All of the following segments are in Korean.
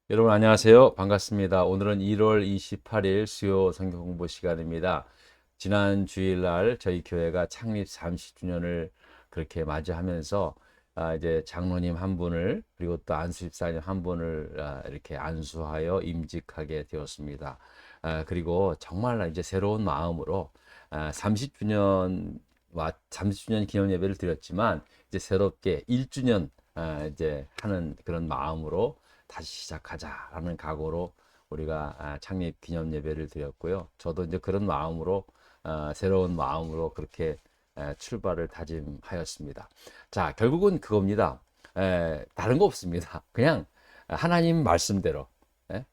여러분 안녕하세요. 반갑습니다. 오늘은 1월 28일 수요 성경 공부 시간입니다. 지난 주일날 저희 교회가 창립 30주년을 그렇게 맞이하면서 이제 장로님 한 분을 그리고 또 안수집사님 한 분을 이렇게 안수하여 임직하게 되었습니다. 그리고 정말 이제 새로운 마음으로 30주년 30주년 기념 예배를 드렸지만 이제 새롭게 1주년 이제 하는 그런 마음으로 다시 시작하자라는 각오로 우리가 창립 기념 예배를 드렸고요. 저도 이제 그런 마음으로 새로운 마음으로 그렇게 출발을 다짐하였습니다. 자, 결국은 그겁니다. 다른 거 없습니다. 그냥 하나님 말씀대로,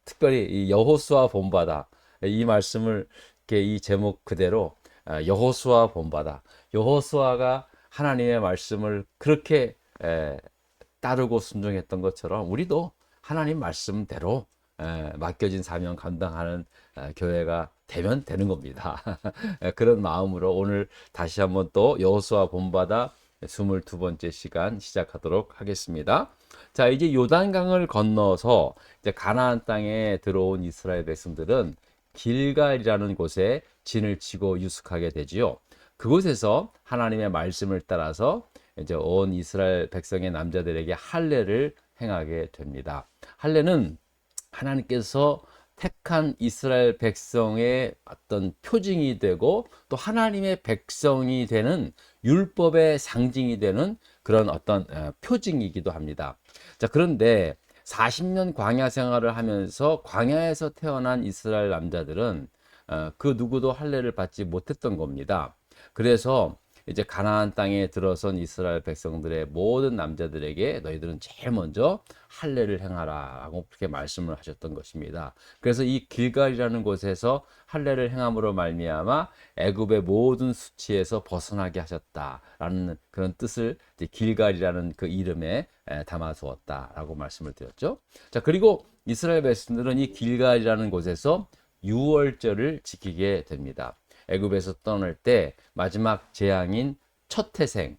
특별히 이 여호수아 본받아 이 말씀을 이렇게 이 제목 그대로 여호수아 본받아 여호수아가 하나님의 말씀을 그렇게 따르고 순종했던 것처럼 우리도 하나님 말씀대로 맡겨진 사명 감당하는 교회가 되면 되는 겁니다. 그런 마음으로 오늘 다시 한번 또 여호수아 본받아 22번째 시간 시작하도록 하겠습니다. 자, 이제 요단강을 건너서 이제 가나안 땅에 들어온 이스라엘 백성들은 길갈이라는 곳에 진을 치고 유숙하게 되지요. 그곳에서 하나님의 말씀을 따라서 이제 온 이스라엘 백성의 남자들에게 할례를 행하게 됩니다. 할례는 하나님께서 택한 이스라엘 백성의 어떤 표징이 되고 또 하나님의 백성이 되는 율법의 상징이 되는 그런 어떤 표징이기도 합니다. 자, 그런데 40년 광야 생활을 하면서 광야에서 태어난 이스라엘 남자들은 그 누구도 할례를 받지 못했던 겁니다. 그래서 이제 가나안 땅에 들어선 이스라엘 백성들의 모든 남자들에게 너희들은 제일 먼저 할례를 행하라라고 그렇게 말씀을 하셨던 것입니다. 그래서 이 길갈이라는 곳에서 할례를 행함으로 말미암아 애굽의 모든 수치에서 벗어나게 하셨다라는 그런 뜻을 이제 길갈이라는 그 이름에 담아 두었다라고 말씀을 드렸죠. 자, 그리고 이스라엘 백성들은 이 길갈이라는 곳에서 유월절을 지키게 됩니다. 애굽에서 떠날 때 마지막 재앙인 첫 태생,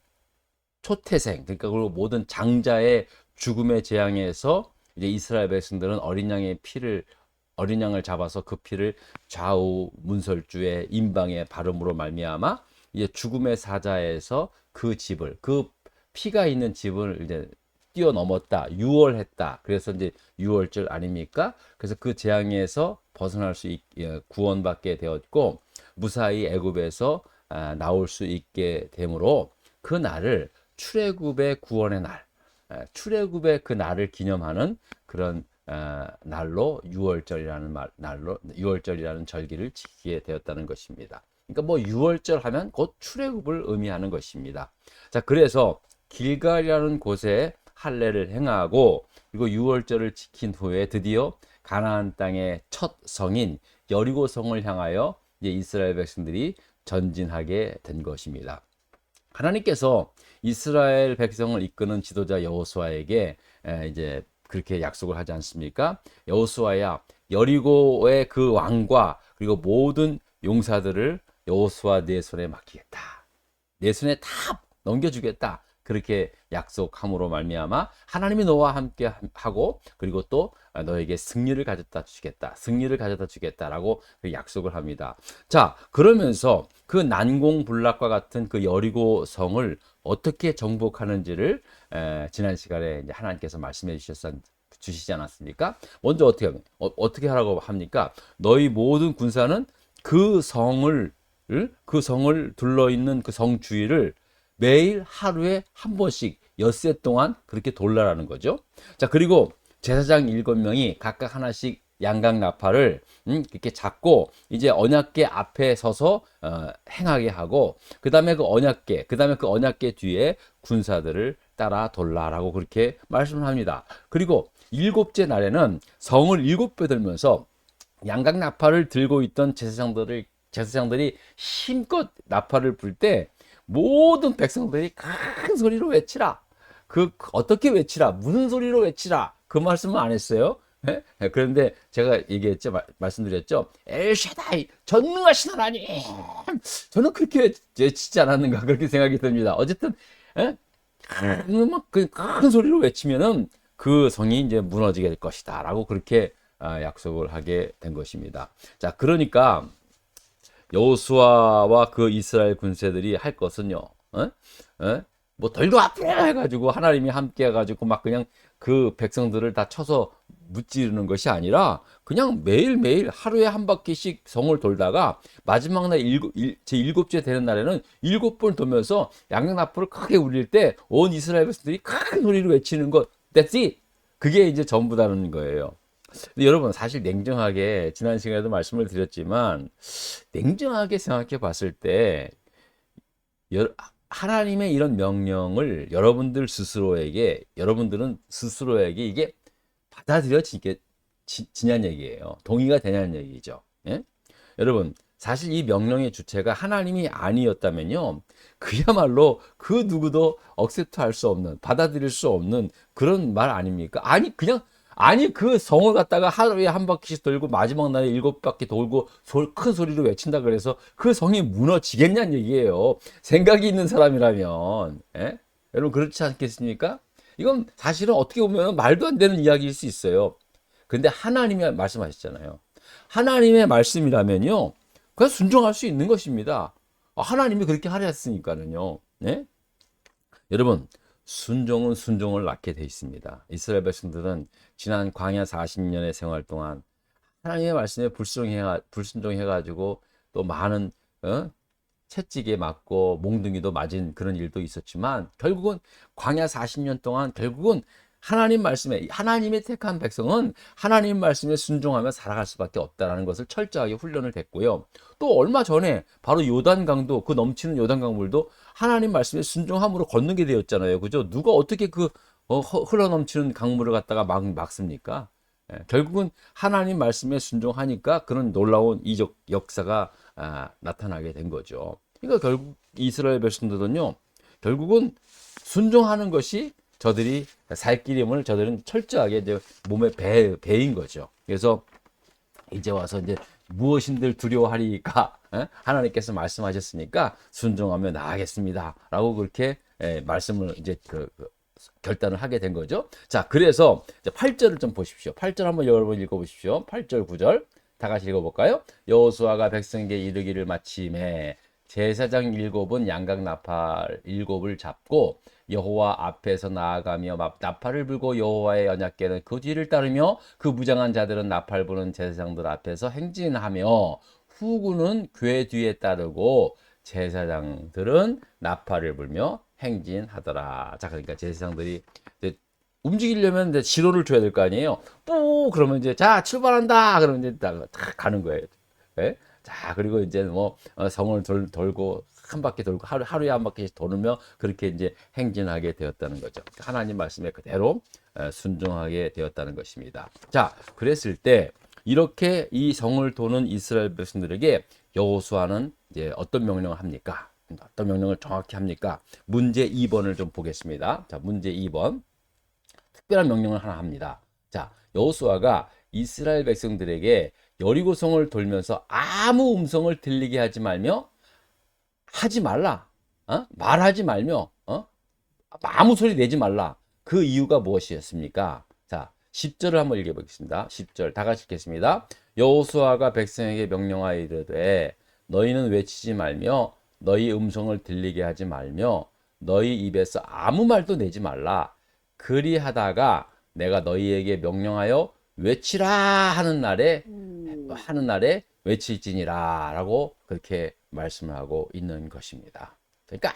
그러니까 그리고 모든 장자의 죽음의 재앙에서 이제 이스라엘 백성들은 어린 양을 잡아서 그 피를 좌우 문설주에 임방에 바름으로 말미암아 이제 죽음의 사자에서 그 피가 있는 집을 이제 뛰어넘었다, 유월했다. 그래서 이제 유월절 아닙니까? 그래서 그 재앙에서 벗어날 수 구원받게 되었고 무사히 애굽에서 나올 수 있게 되므로 그 날을 출애굽의 구원의 날, 출애굽의 그 날을 기념하는 그런 날로 날로 유월절이라는 절기를 지키게 되었다는 것입니다. 그러니까 뭐 유월절 하면 곧 출애굽을 의미하는 것입니다. 자, 그래서 길갈이라는 곳에 할례를 행하고 그리고 유월절을 지킨 후에 드디어 가나안 땅의 첫 성인 여리고 성을 향하여 이제 이스라엘 백성들이 전진하게 된 것입니다. 하나님께서 이스라엘 백성을 이끄는 지도자 여호수아에게 이제 그렇게 약속을 하지 않습니까? 여호수아야, 여리고의 그 왕과 그리고 모든 용사들을 여호수아 내 손에 맡기겠다. 내 손에 다 넘겨주겠다. 그렇게 약속함으로 말미암아 하나님이 너와 함께 하고 그리고 또 너에게 승리를 가져다 주겠다. 승리를 가져다 주겠다라고 약속을 합니다. 자, 그러면서 그 난공불락과 같은 그 여리고 성을 어떻게 정복하는지를 지난 시간에 이제 하나님께서 말씀해 주시지 않았습니까? 먼저 어떻게 하라고 합니까? 너희 모든 군사는 그 성을 그 성을 둘러 있는 그 성 주위를 매일 하루에 한 번씩 엿새 동안 그렇게 돌라라는 거죠. 자, 그리고 제사장 7명이 각각 하나씩 양각 나팔을 이렇게 잡고 이제 언약궤 앞에 서서 행하게 하고 그다음에 그 언약궤 뒤에 군사들을 따라 돌라라고 그렇게 말씀을 합니다. 그리고 일곱째 날에는 성을 7배 들면서 양각 나팔을 들고 있던 제사장들이 힘껏 나팔을 불 때 모든 백성들이 큰 소리로 외치라. 어떻게 외치라? 무슨 소리로 외치라? 그 말씀은 안 했어요. 예? 그런데 제가 말씀드렸죠. 엘샤다이, 전능하신 하나님. 저는 그렇게 외치지 않았는가 그렇게 생각이 듭니다. 어쨌든 예? 큰 소리로 외치면은 그 성이 이제 무너지게 될 것이다라고 그렇게 약속을 하게 된 것입니다. 자, 그러니까 여호수아와 그 이스라엘 군사들이 할 것은요, 뭐 덜도 앞으로 해가지고 하나님이 함께 해가지고 막 그냥 그 백성들을 다 쳐서 무찌르는 것이 아니라 그냥 매일매일 하루에 한 바퀴씩 성을 돌다가 마지막 날 제 일곱째 되는 날에는 7번 돌면서 양양나팔을 크게 울릴 때 온 이스라엘 백성들이 큰 소리로 외치는 것, that's it. 그게 이제 전부다는 거예요. 근데 여러분, 사실 냉정하게 지난 시간에도 말씀을 드렸지만 냉정하게 생각해 봤을 때 하나님의 이런 명령을 여러분들은 스스로에게 이게 받아들여지냐는 얘기예요. 동의가 되냐는 얘기죠. 예? 여러분, 사실 이 명령의 주체가 하나님이 아니었다면요, 그야말로 그 누구도 억셉트할 수 없는, 받아들일 수 없는 그런 말 아닙니까? 아니 그 성을 갖다가 하루에 한 바퀴씩 돌고 마지막 날에 7바퀴 돌고 큰 소리로 외친다 그래서 그 성이 무너지겠냐는 얘기예요. 생각이 있는 사람이라면. 예? 여러분, 그렇지 않겠습니까? 이건 사실은 어떻게 보면 말도 안 되는 이야기일 수 있어요. 근데 하나님이 말씀하셨잖아요. 하나님의 말씀이라면요, 그냥 순종할 수 있는 것입니다. 하나님이 그렇게 하셨으니까는요. 네? 여러분, 순종은 순종을 낳게 돼 있습니다. 이스라엘 백성들은 지난 광야 40년의 생활 동안 하나님의 말씀에 불순종해가지고 또 많은 채찍에 맞고 몽둥이도 맞은 그런 일도 있었지만 결국은 광야 40년 동안 결국은 하나님의 택한 백성은 하나님 말씀에 순종하며 살아갈 수밖에 없다라는 것을 철저하게 훈련을 했고요. 또 얼마 전에 바로 요단강도, 그 넘치는 요단강물도 하나님 말씀에 순종함으로 건너게 되었잖아요. 그죠? 누가 어떻게 그 흘러넘치는 강물을 갖다가 막습니까? 결국은 하나님 말씀에 순종하니까 그런 놀라운 이적 역사가 나타나게 된 거죠. 그러니까 결국 이스라엘 백성들은요, 결국은 순종하는 것이 저들이 살 길임을 저들은 철저하게 이제 몸에 배인 거죠. 그래서 이제 와서 이제 무엇인들 두려워하리까, 하나님께서 말씀하셨으니까 순종하며 나아가겠습니다라고 그렇게 말씀을 이제 결단을 하게 된 거죠. 자, 그래서 8절을 좀 보십시오. 8절 한번 여러분 읽어보십시오. 8절, 9절 다 같이 읽어볼까요? 여호수아가 백성에게 이르기를 마침에 제사장 7은 양각 나팔 7을 잡고 여호와 앞에서 나아가며 나팔을 불고 여호와의 언약궤는 그 뒤를 따르며 그 무장한 자들은 나팔 부는 제사장들 앞에서 행진하며 후군은 궤 뒤에 따르고 제사장들은 나팔을 불며 행진하더라. 자, 그러니까 제사장들이 이제 움직이려면 이제 신호를 줘야 될 거 아니에요. 뿌 그러면 이제 자 출발한다. 그러면 이제 다 가는 거예요. 예? 자, 그리고 이제 뭐 성을 돌고 한 바퀴 돌고 하루에 한 바퀴씩 돌으며 그렇게 이제 행진하게 되었다는 거죠. 하나님 말씀에 그대로 순종하게 되었다는 것입니다. 자, 그랬을 때 이렇게 이 성을 도는 이스라엘 백성들에게 여호수아는 이제 어떤 명령을 합니까? 어떤 명령을 정확히 합니까? 문제 2번을 좀 보겠습니다. 자, 문제 2번. 특별한 명령을 하나 합니다. 자, 여호수아가 이스라엘 백성들에게 여리고성을 돌면서 아무 음성을 들리게 하지 말라. 말하지 말며, 아무 소리 내지 말라. 그 이유가 무엇이었습니까? 자, 10절을 한번 읽어보겠습니다. 10절 다 같이 읽겠습니다. 여호수아가 백성에게 명령하여 이르되 너희는 외치지 말며 너희 음성을 들리게 하지 말며 너희 입에서 아무 말도 내지 말라. 그리하다가 내가 너희에게 명령하여 외치라 하는 날에 외칠지니라 라고 그렇게 말씀을 하고 있는 것입니다. 그러니까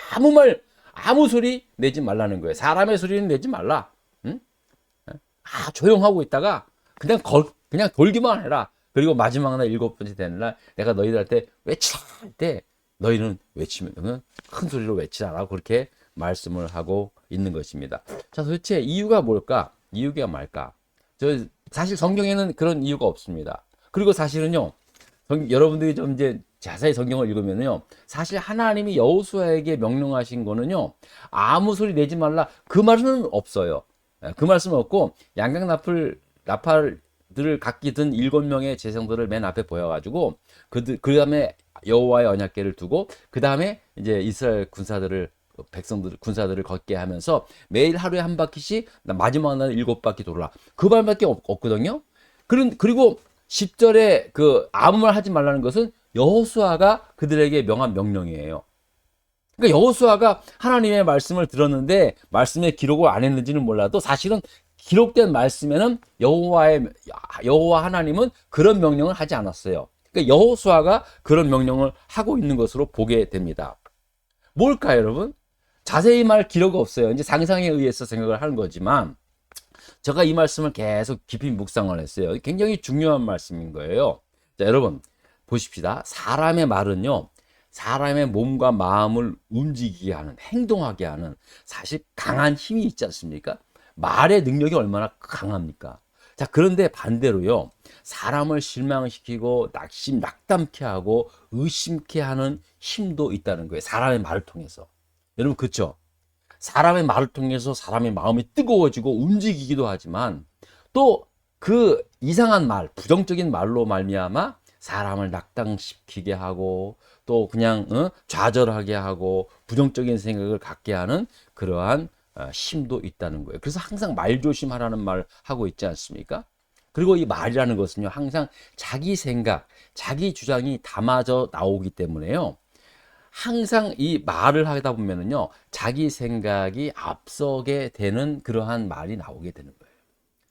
아무 소리 내지 말라는 거예요. 사람의 소리는 내지 말라. 응? 조용하고 있다가 그냥 돌기만 해라. 그리고 마지막 날 7번째 되는 날 내가 너희들한테 외치라 할 때 너희는 외치면 큰 소리로 외치라라고 그렇게 말씀을 하고 있는 것입니다. 자, 도대체 이유가 뭘까? 이유가 말까? 사실 성경에는 그런 이유가 없습니다. 그리고 사실은요, 여러분들이 좀 이제 자세히 성경을 읽으면요, 사실 하나님이 여호수아에게 명령하신 거는요, 아무 소리 내지 말라 그 말은 없어요. 그 말씀은 없고 양각 나팔들을 각기 든 7명의 제사장들을 맨 앞에 보여가지고 그 다음에 여호와의 언약궤를 두고 그 다음에 이제 이스라엘 군사들을 백성들, 군사들을 걷게 하면서 매일 하루에 한 바퀴씩 마지막 날 7바퀴 돌아. 그 말밖에 없거든요. 그리고 10절에 그 아무 말 하지 말라는 것은 여호수아가 그들에게 명한 명령이에요. 그러니까 여호수아가 하나님의 말씀을 들었는데 말씀에 기록을 안 했는지는 몰라도 사실은 기록된 말씀에는 여호와 하나님은 그런 명령을 하지 않았어요. 그러니까 여호수아가 그런 명령을 하고 있는 것으로 보게 됩니다. 뭘까요, 여러분? 자세히 말 기록 없어요. 이제 상상에 의해서 생각을 하는 거지만 제가 이 말씀을 계속 깊이 묵상을 했어요. 굉장히 중요한 말씀인 거예요. 자, 여러분 보십시다. 사람의 말은요, 사람의 몸과 마음을 움직이게 하는, 행동하게 하는 사실 강한 힘이 있지 않습니까? 말의 능력이 얼마나 강합니까? 자, 그런데 반대로요, 사람을 실망시키고 낙담케 하고 의심케 하는 힘도 있다는 거예요. 사람의 말을 통해서. 여러분, 그렇죠? 사람의 말을 통해서 사람의 마음이 뜨거워지고 움직이기도 하지만 또 그 이상한 말, 부정적인 말로 말미암아 사람을 낙담시키게 하고 또 그냥 좌절하게 하고 부정적인 생각을 갖게 하는 그러한 힘도 있다는 거예요. 그래서 항상 말 조심하라는 말 하고 있지 않습니까? 그리고 이 말이라는 것은요, 항상 자기 생각, 자기 주장이 담아져 나오기 때문에요, 항상 이 말을 하다 보면은요, 자기 생각이 앞서게 되는 그러한 말이 나오게 되는 거예요.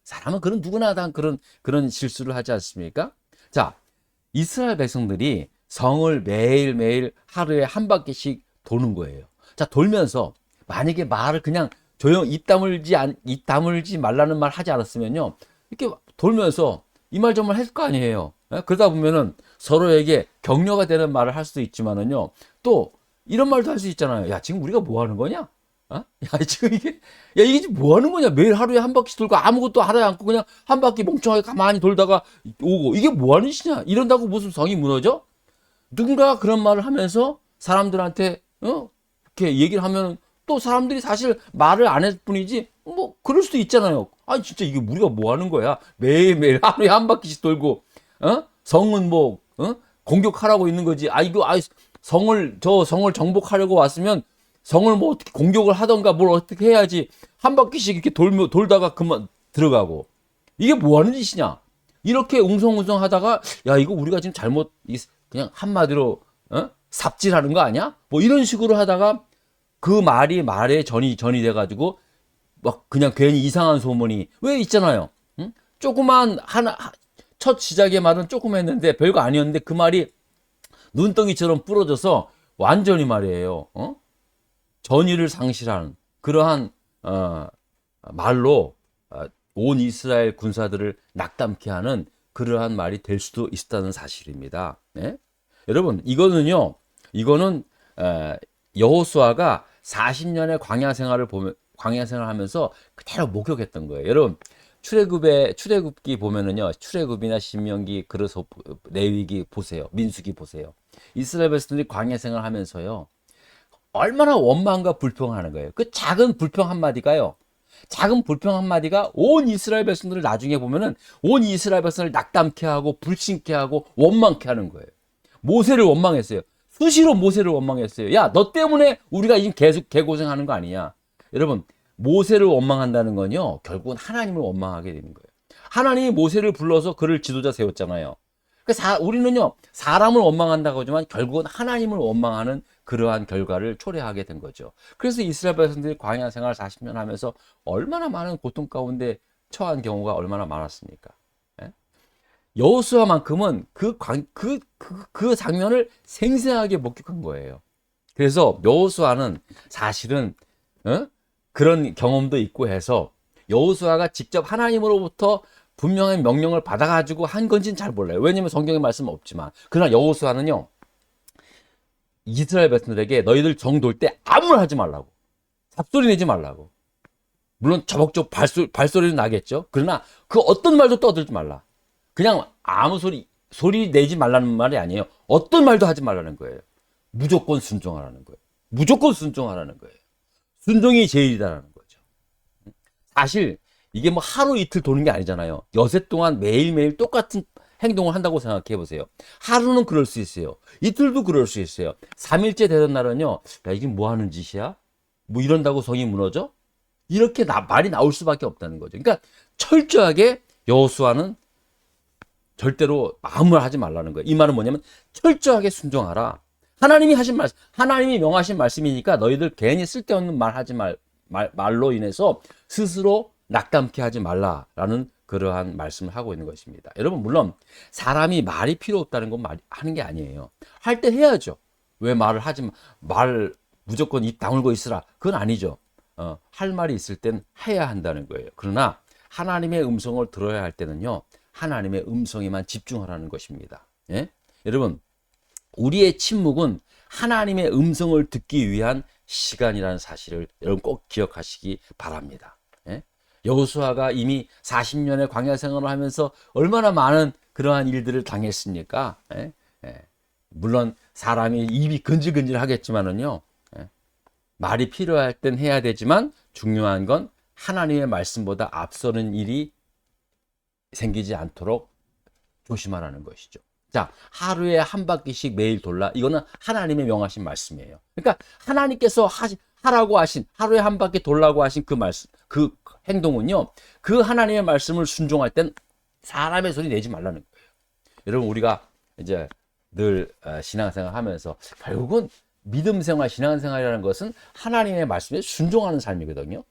사람은 누구나 다 그런 실수를 하지 않습니까? 자, 이스라엘 백성들이 성을 매일매일 하루에 한 바퀴씩 도는 거예요. 자, 돌면서 만약에 말을 그냥 입 다물지 말라는 말 하지 않았으면요, 이렇게 돌면서 이 말 저 말 했을 거 아니에요. 그러다 보면은 서로에게 격려가 되는 말을 할 수도 있지만은요, 또 이런 말도 할 수 있잖아요. 야, 지금 우리가 뭐 하는 거냐? 야, 지금 이게 지금 뭐 하는 거냐? 매일 하루에 한 바퀴씩 돌고 아무것도 하지 않고 그냥 한 바퀴 멍청하게 가만히 돌다가 오고, 이게 뭐 하는 짓이냐? 이런다고 무슨 성이 무너져? 누군가가 그런 말을 하면서 사람들한테 이렇게 얘기를 하면 또 사람들이 사실 말을 안 했을 뿐이지 뭐 그럴 수도 있잖아요. 아니 진짜 이게 우리가 뭐 하는 거야? 매일매일 하루에 한 바퀴씩 돌고 성은 뭐 공격하라고 있는 거지. 성을 정복하려고 왔으면 성을 뭐 어떻게 공격을 하던가 뭘 어떻게 해야지, 한 바퀴씩 이렇게 돌다가 그만 들어가고, 이게 뭐 하는 짓이냐? 이렇게 웅성웅성 하다가 야, 이거 우리가 지금 잘못, 그냥 한마디로 삽질하는 거 아니야? 뭐 이런 식으로 하다가 그 말에 전이 돼가지고 막 그냥 괜히 이상한 소문이 왜 있잖아요. 조그만 첫 시작의 말은 조금 했는데 별거 아니었는데 그 말이 눈덩이처럼 부러져서 완전히 말이에요. 전의를 상실하는 그러한 말로 온 이스라엘 군사들을 낙담케 하는 그러한 말이 될 수도 있다는 사실입니다. 네? 여러분, 이거는 여호수아가 40년의 광야 생활을 하면서 그대로 목격했던 거예요. 여러분, 출애굽기 보면은요, 출애굽이나 신명기, 그래서 레위기 보세요, 민수기 보세요. 이스라엘 백성들이 광야 생활을 하면서요, 얼마나 원망과 불평하는 거예요. 그 작은 불평 한마디가요, 작은 불평 한마디가 온 이스라엘 백성들을 나중에 보면은 온 이스라엘 백성을 낙담케 하고 불신케 하고 원망케 하는 거예요. 모세를 원망했어요. 수시로 모세를 원망했어요. 야, 너 때문에 우리가 지금 계속 개고생하는 거 아니냐? 여러분, 모세를 원망한다는 건요, 결국은 하나님을 원망하게 되는 거예요. 하나님이 모세를 불러서 그를 지도자 세웠잖아요. 우리는요, 사람을 원망한다고 하지만 결국은 하나님을 원망하는 그러한 결과를 초래하게 된 거죠. 그래서 이스라엘 백성들이 광야 생활 40년 하면서 얼마나 많은 고통 가운데 처한 경우가 얼마나 많았습니까? 예? 여호수아만큼은 그 장면을 생생하게 목격한 거예요. 그래서 여호수아는 사실은 그런 경험도 있고 해서 여호수아가 직접 하나님으로부터 분명한 명령을 받아가지고 한 건지는 잘 몰라요. 왜냐면 성경에 말씀은 없지만. 그러나 여호수아는요, 이스라엘 백성들에게 너희들 정 돌 때 아무 말 하지 말라고, 잡소리 내지 말라고. 물론 저벅저벅 발소리는 나겠죠. 그러나 그 어떤 말도 떠들지 말라. 그냥 아무 소리 내지 말라는 말이 아니에요. 어떤 말도 하지 말라는 거예요. 무조건 순종하라는 거예요. 무조건 순종하라는 거예요. 순종이 제일이라는 거죠. 사실 이게 뭐 하루 이틀 도는 게 아니잖아요. 여세 동안 매일매일 똑같은 행동을 한다고 생각해 보세요. 하루는 그럴 수 있어요. 이틀도 그럴 수 있어요. 3일째 되던 날은요, 야, 이게 뭐 하는 짓이야? 뭐 이런다고 성이 무너져? 이렇게 말이 나올 수밖에 없다는 거죠. 그러니까 철저하게 여호수아는 절대로 마음을 하지 말라는 거예요. 이 말은 뭐냐면 철저하게 순종하라. 하나님이 하신 말씀, 하나님이 명하신 말씀이니까 너희들 괜히 쓸데없는 말 하지 말로 인해서 스스로 낙담케 하지 말라라는 그러한 말씀을 하고 있는 것입니다. 여러분, 물론 사람이 말이 필요 없다는 건 하는 게 아니에요. 할 때 해야죠. 왜 말을 하지 말 무조건 입 다물고 있으라, 그건 아니죠. 할 말이 있을 땐 해야 한다는 거예요. 그러나 하나님의 음성을 들어야 할 때는요, 하나님의 음성에만 집중하라는 것입니다. 예? 여러분, 우리의 침묵은 하나님의 음성을 듣기 위한 시간이라는 사실을 여러분 꼭 기억하시기 바랍니다. 예? 여호수아가 이미 40년의 광야 생활을 하면서 얼마나 많은 그러한 일들을 당했습니까? 예? 예. 물론 사람이 입이 근질근질 하겠지만은요, 예? 말이 필요할 땐 해야 되지만 중요한 건 하나님의 말씀보다 앞서는 일이 생기지 않도록 조심하라는 것이죠. 자, 하루에 한 바퀴씩 매일 돌라. 이거는 하나님의 명하신 말씀이에요. 그러니까 하나님께서 하라고 하신, 하루에 한 바퀴 돌라고 하신 그 말씀, 그 행동은요, 그 하나님의 말씀을 순종할 땐 사람의 소리 내지 말라는 거예요. 여러분, 우리가 이제 늘 신앙생활 하면서 결국은 믿음생활, 신앙생활이라는 것은 하나님의 말씀에 순종하는 삶이거든요.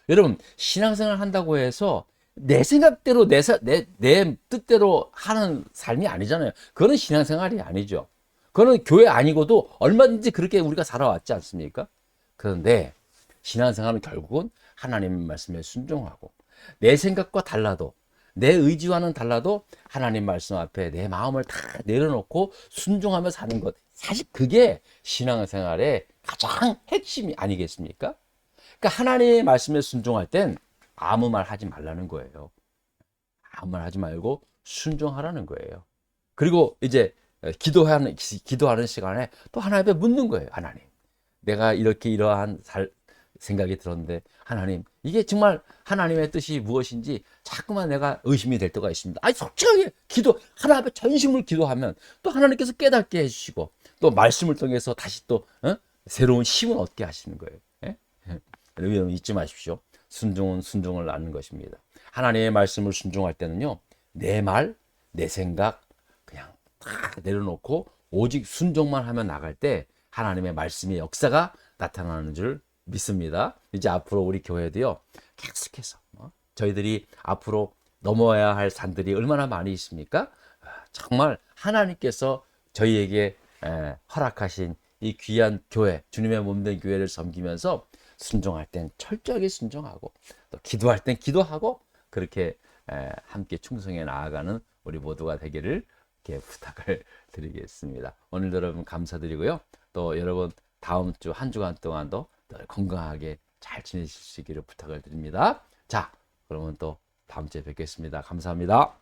여러분, 신앙생활 한다고 해서 내 생각대로 내 뜻대로 하는 삶이 아니잖아요. 그거는 신앙생활이 아니죠. 그거는 교회 아니고도 얼마든지 그렇게 우리가 살아왔지 않습니까? 그런데 신앙생활은 결국은 하나님 말씀에 순종하고, 내 생각과 달라도, 내 의지와는 달라도 하나님 말씀 앞에 내 마음을 다 내려놓고 순종하며 사는 것, 사실 그게 신앙생활의 가장 핵심이 아니겠습니까? 그러니까 하나님의 말씀에 순종할 땐 아무 말 하지 말라는 거예요. 아무 말 하지 말고 순종하라는 거예요. 그리고 이제 기도하는 시간에 또 하나님 앞에 묻는 거예요. 하나님, 내가 이러한 생각이 들었는데 하나님, 이게 정말 하나님의 뜻이 무엇인지 자꾸만 내가 의심이 될 때가 있습니다. 아니, 솔직하게 하나님 앞에 전심을 기도하면 또 하나님께서 깨닫게 해주시고, 또 말씀을 통해서 다시 또 새로운 힘을 얻게 하시는 거예요. 예? 여러분, 잊지 마십시오. 순종은 순종을 낳는 것입니다. 하나님의 말씀을 순종할 때는요, 내 말, 내 생각 그냥 다 내려놓고 오직 순종만 하며 나갈 때 하나님의 말씀의 역사가 나타나는 줄 믿습니다. 이제 앞으로 우리 교회도요, 계속해서 저희들이 앞으로 넘어야 할 산들이 얼마나 많이 있습니까? 정말 하나님께서 저희에게 허락하신 이 귀한 교회, 주님의 몸된 교회를 섬기면서 순종할 땐 철저하게 순종하고, 또 기도할 땐 기도하고, 그렇게 함께 충성해 나아가는 우리 모두가 되기를 이렇게 부탁을 드리겠습니다. 오늘도 여러분 감사드리고요. 또 여러분 다음 주 한 주간 동안도 건강하게 잘 지내실 수 있기를 부탁을 드립니다. 자, 그러면 또 다음 주에 뵙겠습니다. 감사합니다.